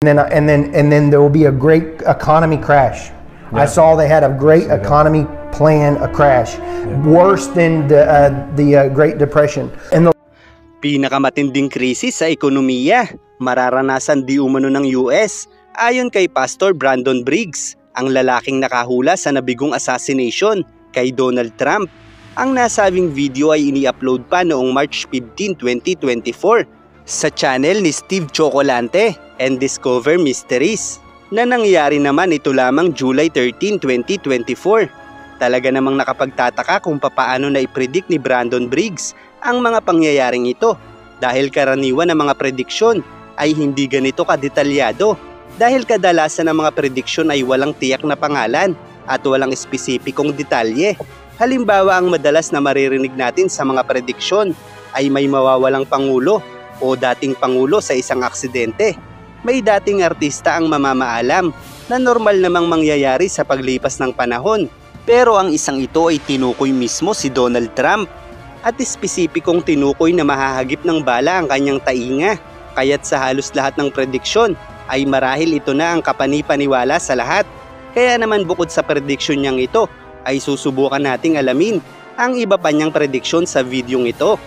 And then there will be a great economy crash. Yeah. I saw they had a great economy plan, a crash, worse than the Great Depression. And Pinakamatinding krisis sa ekonomiya, mararanasan di umano ng US, ayon kay Pastor Brandon Briggs, ang lalaking nakahula sa nabigong assassination kay Donald Trump. Ang nasabing video ay ini-upload pa noong March 15, 2024 sa channel ni Steve Chocolante and Discover Mysteries, na nangyari naman ito lamang July 13, 2024. Talaga namang nakapagtataka kung papaano na i-predict ni Brandon Briggs ang mga pangyayaring ito, dahil karaniwan ng mga prediksyon ay hindi ganito kadetalyado, dahil kadalasan ng mga prediksyon ay walang tiyak na pangalan at walang espesipikong detalye. Halimbawa, ang madalas na maririnig natin sa mga prediksyon ay may mawawalang pangulo o dating pangulo sa isang aksidente. May dating artista ang mamamaalam na normal namang mangyayari sa paglipas ng panahon. Pero ang isang ito ay tinukoy mismo si Donald Trump, at espesipikong tinukoy na mahahagip ng bala ang kanyang tainga. Kaya't sa halos lahat ng prediksyon ay marahil ito na ang kapanipaniwala sa lahat. Kaya naman bukod sa prediksyon niyang ito, ay susubukan nating alamin ang iba pa niyang prediksyon sa videong ito.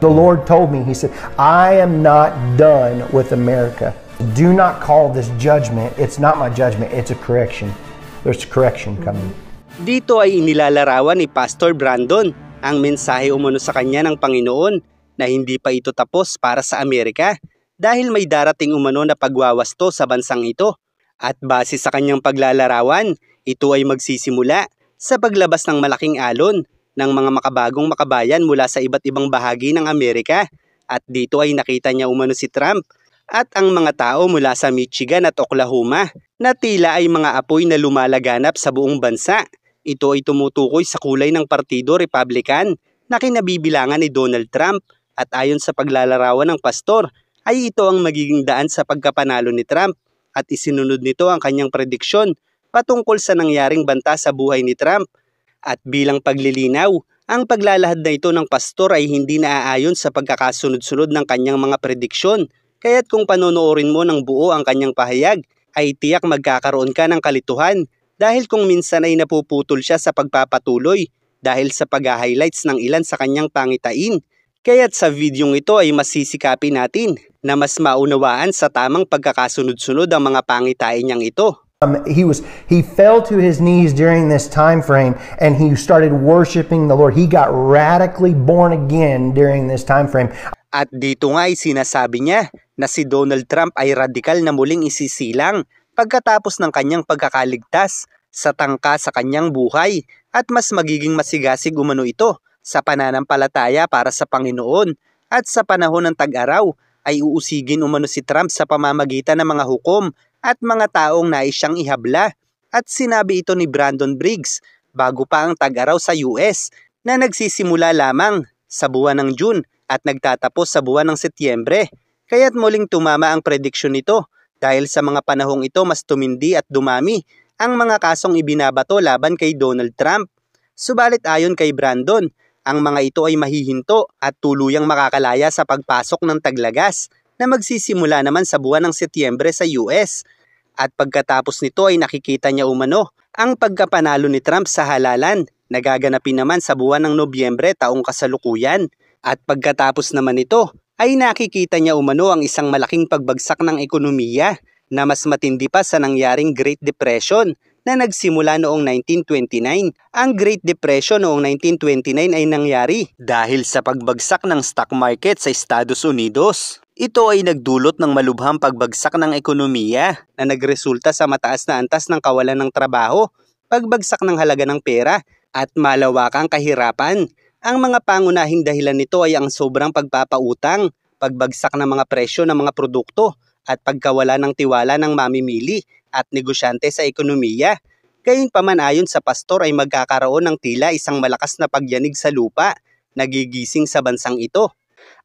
The Lord told me, He said, I am not done with America. Do not call this judgment. It's not my judgment, it's a correction. There's correction coming. Dito ay inilalarawan ni Pastor Brandon ang mensahe umano sa kanya ng Panginoon na hindi pa ito tapos para sa Amerika, dahil may darating umano na pagwawasto sa bansang ito. At base sa kanyang paglalarawan, ito ay magsisimula sa paglabas ng malaking alon ng mga makabagong makabayan mula sa iba't ibang bahagi ng Amerika. At dito ay nakita niya umano si Trump at ang mga tao mula sa Michigan at Oklahoma na tila ay mga apoy na lumalaganap sa buong bansa. Ito ay tumutukoy sa kulay ng Partido Republican na kinabibilangan ni Donald Trump, at ayon sa paglalarawan ng pastor ay ito ang magiging daan sa pagkapanalo ni Trump, at isinunod nito ang kanyang prediksyon patungkol sa nangyaring banta sa buhay ni Trump. At bilang paglilinaw, ang paglalahad na ito ng pastor ay hindi naaayon sa pagkakasunod-sunod ng kanyang mga prediksyon. Kaya't kung panonoorin mo ng buo ang kanyang pahayag, ay tiyak magkakaroon ka ng kalituhan, dahil kung minsan ay napuputol siya sa pagpapatuloy dahil sa pag-highlights ng ilan sa kanyang pangitain. Kaya't sa videong ito ay masisikapin natin na mas maunawaan sa tamang pagkakasunod-sunod ang mga pangitain niyang ito. He fell to his knees during this time frame and he started worshiping the Lord. He got radically born again during this time frame. At dito nga ay sinasabi niya na si Donald Trump ay radikal na muling isisilang pagkatapos ng kanyang pagkakaligtas sa tangka sa kanyang buhay, at mas magiging masigasig umano ito sa pananampalataya para sa Panginoon. At sa panahon ng tag-araw ay uusigin umano si Trump sa pamamagitan ng mga hukom at mga taong nais siyang ihabla. At sinabi ito ni Brandon Briggs bago pa ang tag-araw sa US na nagsisimula lamang sa buwan ng June at nagtatapos sa buwan ng Setyembre. Kaya't muling tumama ang prediksyon nito, dahil sa mga panahong ito mas tumindi at dumami ang mga kasong ibinabato laban kay Donald Trump. Subalit ayon kay Brandon, ang mga ito ay mahihinto at tuluyang makakalaya sa pagpasok ng taglagas na magsisimula naman sa buwan ng Setyembre sa US. At pagkatapos nito ay nakikita niya umano ang pagkapanalo ni Trump sa halalan na gaganapin naman sa buwan ng Nobyembre taong kasalukuyan. At pagkatapos naman ito ay nakikita niya umano ang isang malaking pagbagsak ng ekonomiya na mas matindi pa sa nangyaring Great Depression na nagsimula noong 1929. Ang Great Depression noong 1929 ay nangyari dahil sa pagbagsak ng stock market sa Estados Unidos. Ito ay nagdulot ng malubhang pagbagsak ng ekonomiya na nagresulta sa mataas na antas ng kawalan ng trabaho, pagbagsak ng halaga ng pera, at malawakang kahirapan. Ang mga pangunahing dahilan nito ay ang sobrang pagpapautang, pagbagsak ng mga presyo ng mga produkto, at pagkawala ng tiwala ng mamimili at negosyante sa ekonomiya. Gayunpaman ayon sa pastor ay magkakaroon ng tila isang malakas na pagyanig sa lupa, nagigising sa bansang ito.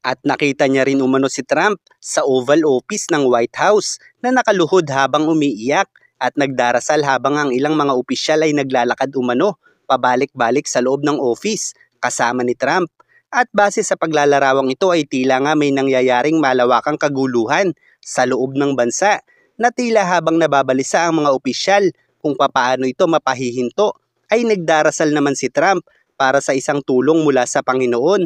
At nakita niya rin umano si Trump sa Oval Office ng White House na nakaluhod habang umiiyak at nagdarasal habang ang ilang mga opisyal ay naglalakad umano pabalik-balik sa loob ng office kasama ni Trump. At base sa paglalarawang ito ay tila nga may nangyayaring malawakang kaguluhan sa loob ng bansa na tila habang nababalisa ang mga opisyal kung papaano ito mapahihinto, ay nagdarasal naman si Trump para sa isang tulong mula sa Panginoon.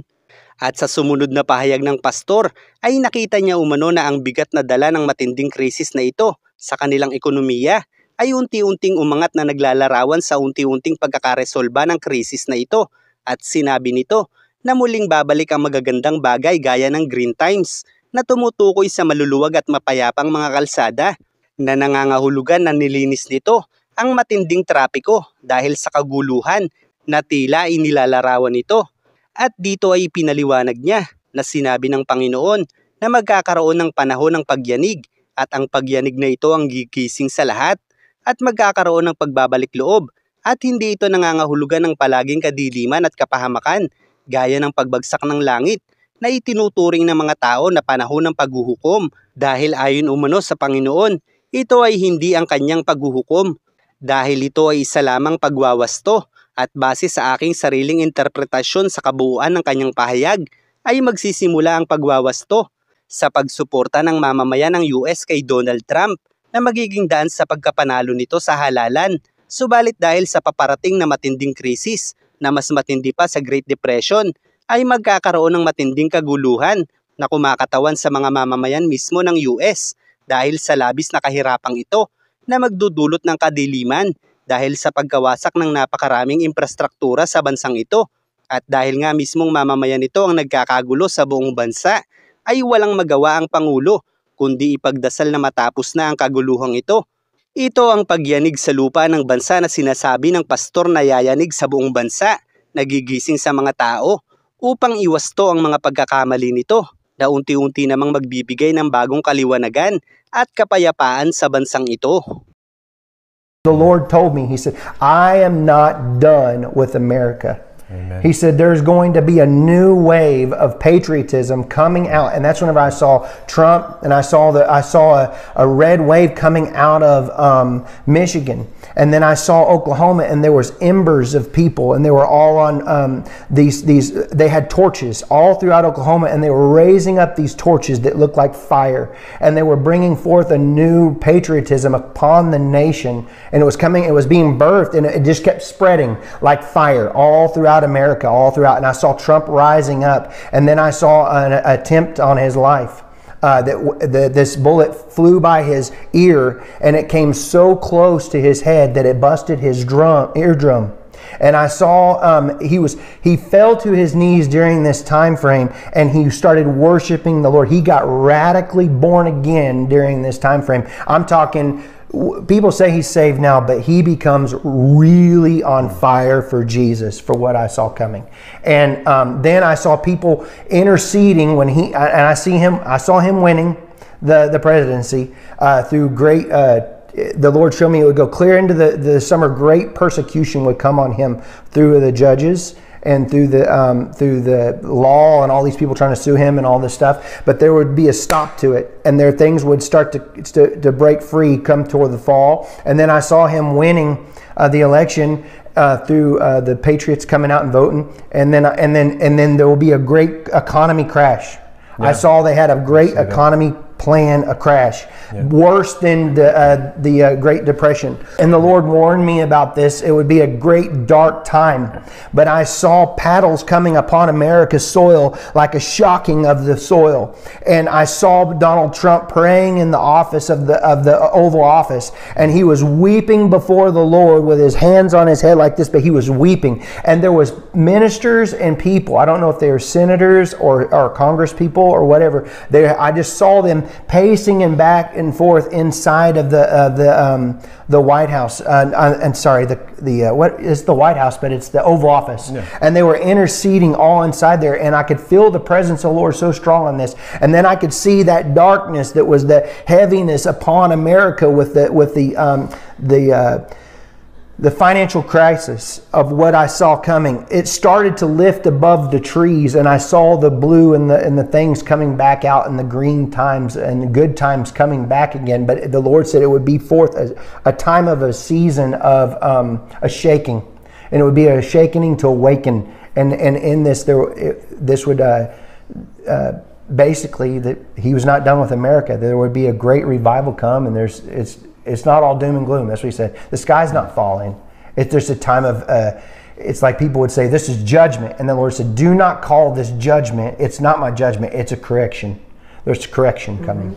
At sa sumunod na pahayag ng pastor ay nakita niya umano na ang bigat na dala ng matinding krisis na ito sa kanilang ekonomiya ay unti-unting umangat na naglalarawan sa unti-unting pagkakaresolba ng krisis na ito. At sinabi nito na muling babalik ang magagandang bagay gaya ng Green Times na tumutukoy sa maluluwag at mapayapang mga kalsada na nangangahulugan na nilinis nito ang matinding trapiko dahil sa kaguluhan na tila inilalarawan nito. At dito ay pinaliwanag niya na sinabi ng Panginoon na magkakaroon ng panahon ng pagyanig at ang pagyanig na ito ang gigising sa lahat at magkakaroon ng pagbabalik loob at hindi ito nangangahulugan ng palaging kadiliman at kapahamakan gaya ng pagbagsak ng langit na itinuturing ng mga tao na panahon ng paghuhukom dahil ayon umano sa Panginoon, ito ay hindi ang kanyang paghuhukom dahil ito ay isa lamang pagwawasto. At base sa aking sariling interpretasyon sa kabuuan ng kanyang pahayag ay magsisimula ang pagwawasto sa pagsuporta ng mamamayan ng US kay Donald Trump na magiging daan sa pagkapanalo nito sa halalan. Subalit dahil sa paparating na matinding krisis na mas matindi pa sa Great Depression ay magkakaroon ng matinding kaguluhan na kumakatawan sa mga mamamayan mismo ng US dahil sa labis na kahirapang ito na magdudulot ng kadiliman dahil sa pagkawasak ng napakaraming infrastruktura sa bansang ito. At dahil nga mismong mamamayan ito ang nagkakagulo sa buong bansa, ay walang magawa ang Pangulo kundi ipagdasal na matapos na ang kaguluhang ito. Ito ang pagyanig sa lupa ng bansa na sinasabi ng pastor na yayanig sa buong bansa, nagigising sa mga tao upang iwasto ang mga pagkakamali nito na unti-unti namang magbibigay ng bagong kaliwanagan at kapayapaan sa bansang ito. The Lord told me, He said, I am not done with America. Amen. He said, there's going to be a new wave of patriotism coming out. And that's whenever I saw Trump and I saw a red wave coming out of Michigan. And then I saw Oklahoma and there was embers of people and they were all on they had torches all throughout Oklahoma and they were raising up these torches that looked like fire. And they were bringing forth a new patriotism upon the nation. And it was being birthed and it just kept spreading like fire all throughout America, all throughout. And I saw Trump rising up. And then I saw an attempt on his life. This bullet flew by his ear and it came so close to his head that it busted his eardrum. And I saw he fell to his knees during this time frame and he started worshiping the Lord. He got radically born again during this time frame. I'm talking, people say he's saved now, but he becomes really on fire for Jesus, for what I saw coming. And then I saw people interceding when I saw him winning the presidency through great. The Lord showed me it would go clear into the summer. Great persecution would come on him through the judges and through the law and all these people trying to sue him and all this stuff. But there would be a stop to it, and things would start to break free come toward the fall. And then I saw him winning the election through the Patriots coming out and voting, and then there will be a great economy crash. Yeah. I saw they had a great economy plan, a crash, worse than the Great Depression. And the Lord warned me about this. It would be a great dark time. But I saw paddles coming upon America's soil like a shocking of the soil. And I saw Donald Trump praying in the office of the Oval Office, and he was weeping before the Lord with his hands on his head like this, but he was weeping. And there was ministers and people. I don't know if they were senators or Congress people or whatever. I just saw them pacing and back and forth inside of the White House. What is the White House? But it's the Oval Office. Yeah. And they were interceding all inside there, and I could feel the presence of the Lord so strong on this. And then I could see that darkness that was the heaviness upon America with the financial crisis of what I saw coming. It started to lift above the trees, and I saw the blue and the things coming back out, and the green times and the good times coming back again. But the Lord said it would be forth a time of a season of a shaking, and it would be a shaking to awaken. And in this, this would basically that he was not done with America. There would be a great revival come, and it's not all doom and gloom. That's what he said. The sky's not falling. There's a time of it's like people would say, this is judgment, and the Lord said, do not call this judgment. It's not my judgment. It's a correction. There's correction coming.